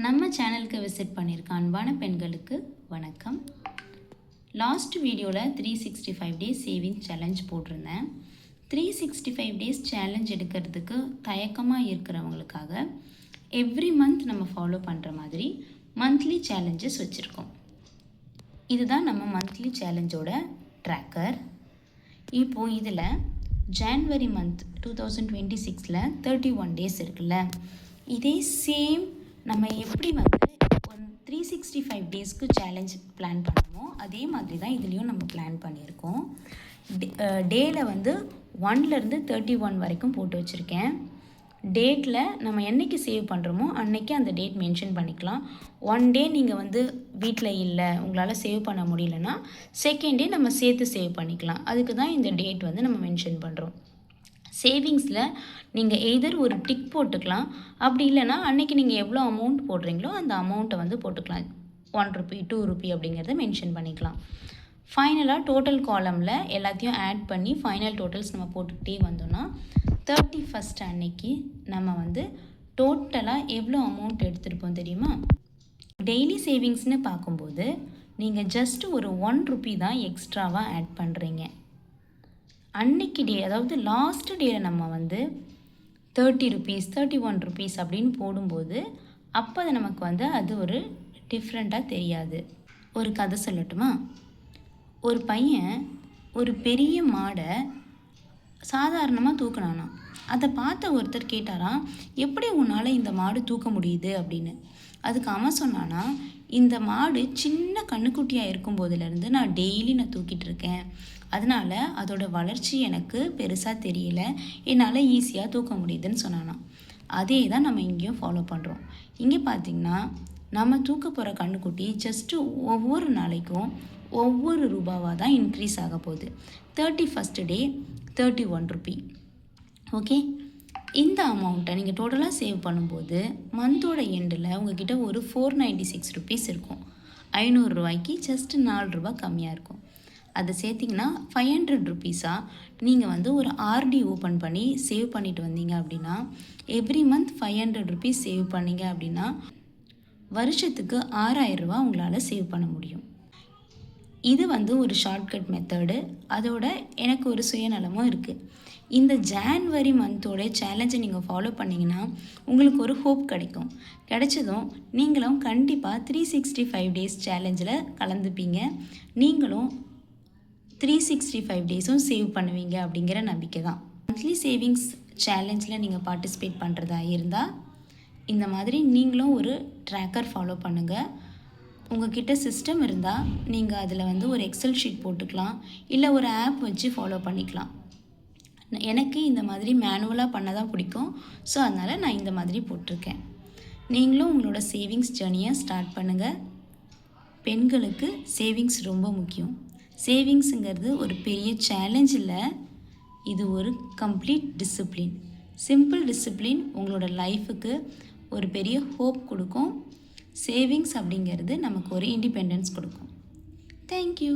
நம்ம சேனலுக்கு விசிட் பண்ணியிருக்க அன்பான பெண்களுக்கு வணக்கம். லாஸ்ட் வீடியோவில் 365 டேஸ் சேவிங் சேலஞ்ச் போட்டிருந்தேன். 365 டேஸ் சேலஞ்ச் எடுக்கிறதுக்கு தயக்கமாக இருக்கிறவங்களுக்காக எவ்ரி மந்த் நம்ம ஃபாலோ பண்ணுற மாதிரி மந்த்லி சேலஞ்சஸ் வச்சுருக்கோம். இதுதான் நம்ம மந்த்லி சேலஞ்சோட ட்ராக்கர். இப்போது இதில் ஜான்வரி மந்த் 2026 31 டேஸ் இருக்குல்ல, இதே சேம் நம்ம எப்படி வந்து ஒரு 365 டேஸ்க்கு சேலஞ்ச் பிளான் பண்ணுமோ அதே மாதிரி தான் இதுலேயும் நம்ம பிளான் பண்ணியிருக்கோம். டேயில் வந்து 1லேருந்து 31 வரைக்கும் போட்டு வச்சுருக்கேன். டேட்டில் நம்ம என்றைக்கு சேவ் பண்ணுறோமோ அன்றைக்கி அந்த டேட் மென்ஷன் பண்ணிக்கலாம். ஒன் டே நீங்கள் வந்து வீட்டில் இல்லை, உங்களால் சேவ் பண்ண முடியலன்னா செகண்ட் டே நம்ம சேர்த்து சேவ் பண்ணிக்கலாம். அதுக்கு தான் இந்த டேட் வந்து நம்ம மென்ஷன் பண்ணுறோம். சேவிங்ஸில் நீங்கள் எய்தர் ஒரு டிக் போட்டுக்கலாம், அப்படி இல்லைனா அன்றைக்கி நீங்கள் எவ்வளோ அமௌண்ட் போடுறீங்களோ அந்த அமௌண்ட்டை வந்து போட்டுக்கலாம். 1 ரூபி 2 ரூபி அப்படிங்கிறத மென்ஷன் பண்ணிக்கலாம். ஃபைனலாக டோட்டல் காலமில் எல்லாத்தையும் ஆட் பண்ணி ஃபைனல் டோட்டல்ஸ் நம்ம போட்டுக்கிட்டே வந்தோம்னா 31st அன்னைக்கு நம்ம வந்து டோட்டலாக எவ்வளோ அமௌண்ட் எடுத்துருப்போம் தெரியுமா? டெய்லி சேவிங்ஸ்னு பார்க்கும்போது நீங்கள் ஜஸ்ட் ஒரு 1 ரூபி தான் எக்ஸ்ட்ராவாக ஆட் பண்ணுறீங்க. அன்னைக்கு டே, அதாவது லாஸ்ட் டேயில் நம்ம வந்து 30 ருபீஸ் 31 ருபீஸ் அப்படின்னு போடும்போது அப்போ அது நமக்கு வந்து அது ஒரு டிஃப்ரெண்ட்டாக தெரியாது. ஒரு கதை சொல்லட்டுமா? ஒரு பையன் ஒரு பெரிய மாடை சாதாரணமாக தூக்கினானா. அதை பார்த்த ஒருத்தர் கேட்டாராம், எப்படி உன்னால் இந்த மாடு தூக்க முடியுது அப்படின்னு. அதுக்கு அவன் சொன்னானா, இந்த மாடு சின்ன கண்ணுக்குட்டியாக இருக்கும்போதுலேருந்து நான் டெய்லி தூக்கிட்டு இருக்கேன், அதனால் அதோட வளர்ச்சி எனக்கு பெருசாக தெரியல, என்னால் ஈஸியாக தூக்க முடியுதுன்னு சொன்னானா. அதே தான் நம்ம இங்கேயும் ஃபாலோ பண்ணுறோம். இங்கே பார்த்திங்கன்னா நம்ம தூக்க போகிற கண்ணுக்குட்டி ஜஸ்ட்டு ஒவ்வொரு நாளைக்கும் ஒவ்வொரு ரூபாவாக தான் இன்க்ரீஸ் ஆக போகுது. 31st டே 31 ருபி. ஓகே, இந்த அமௌண்ட்டை நீங்கள் டோட்டலாக சேவ் பண்ணும்போது மந்தோட எண்டில் உங்ககிட்ட ஒரு 496 ருபீஸ் இருக்கும். 500 ரூபாய்க்கு ஜஸ்ட் 4 ரூபா கம்மியாக இருக்கும். அதை சேர்த்திங்கன்னா 500 ருபீஸாக நீங்கள் வந்து ஒரு ஆர்டி ஓப்பன் பண்ணி சேவ் பண்ணிட்டு வந்தீங்க அப்படின்னா எவ்ரி மந்த் 500 ருபீஸ் சேவ் பண்ணிங்க அப்படின்னா வருஷத்துக்கு 6000 ரூபா உங்களால் சேவ் பண்ண முடியும். இது வந்து ஒரு ஷார்ட்கட் மெத்தடு. அதோட எனக்கு ஒரு சுயநலமும் இருக்குது. இந்த ஜான்வரி மந்தோட சேலஞ்சை நீங்கள் ஃபாலோ பண்ணிங்கன்னா உங்களுக்கு ஒரு ஹோப் கிடைக்கும். கிடைச்சதும் நீங்களும் கண்டிப்பாக 365 டேஸ் சேலஞ்சில் கலந்துப்பீங்க. நீங்களும் 365 டேஸும் சேவ் பண்ணுவீங்க அப்படிங்கிற நம்பிக்கை தான். மந்த்லி சேவிங்ஸ் சேலஞ்சில் நீங்கள் பார்ட்டிசிபேட் பண்ணுறதா இருந்தால் இந்த மாதிரி நீங்களும் ஒரு ட்ராக்கர் ஃபாலோ பண்ணுங்கள். உங்கள்கிட்ட சிஸ்டம் இருந்தால் நீங்கள் அதில் வந்து ஒரு எக்ஸல் ஷீட் போட்டுக்கலாம், இல்லை ஒரு ஆப் வச்சு ஃபாலோ பண்ணிக்கலாம். எனக்கு இந்த மாதிரி மேனுவலாக பண்ண தான் பிடிக்கும். ஸோ அதனால் நான் இந்த மாதிரி போட்டிருக்கேன். நீங்களும் உங்களோட சேவிங்ஸ் ஜேர்னியை ஸ்டார்ட் பண்ணுங்கள். பெண்களுக்கு சேவிங்ஸ் ரொம்ப முக்கியம். சேவிங்ஸுங்கிறது ஒரு பெரிய சேலஞ்ச் இல்லை, இது ஒரு கம்ப்ளீட் டிசிப்ளின். சிம்பிள் டிசிப்ளின் உங்களோட லைஃபுக்கு ஒரு பெரிய ஹோப் கொடுக்கும். சேவிங்ஸ் அப்படிங்கிறது நமக்கு ஒரு இண்டிபெண்டன்ஸ் கொடுக்கும். தேங்க்யூ.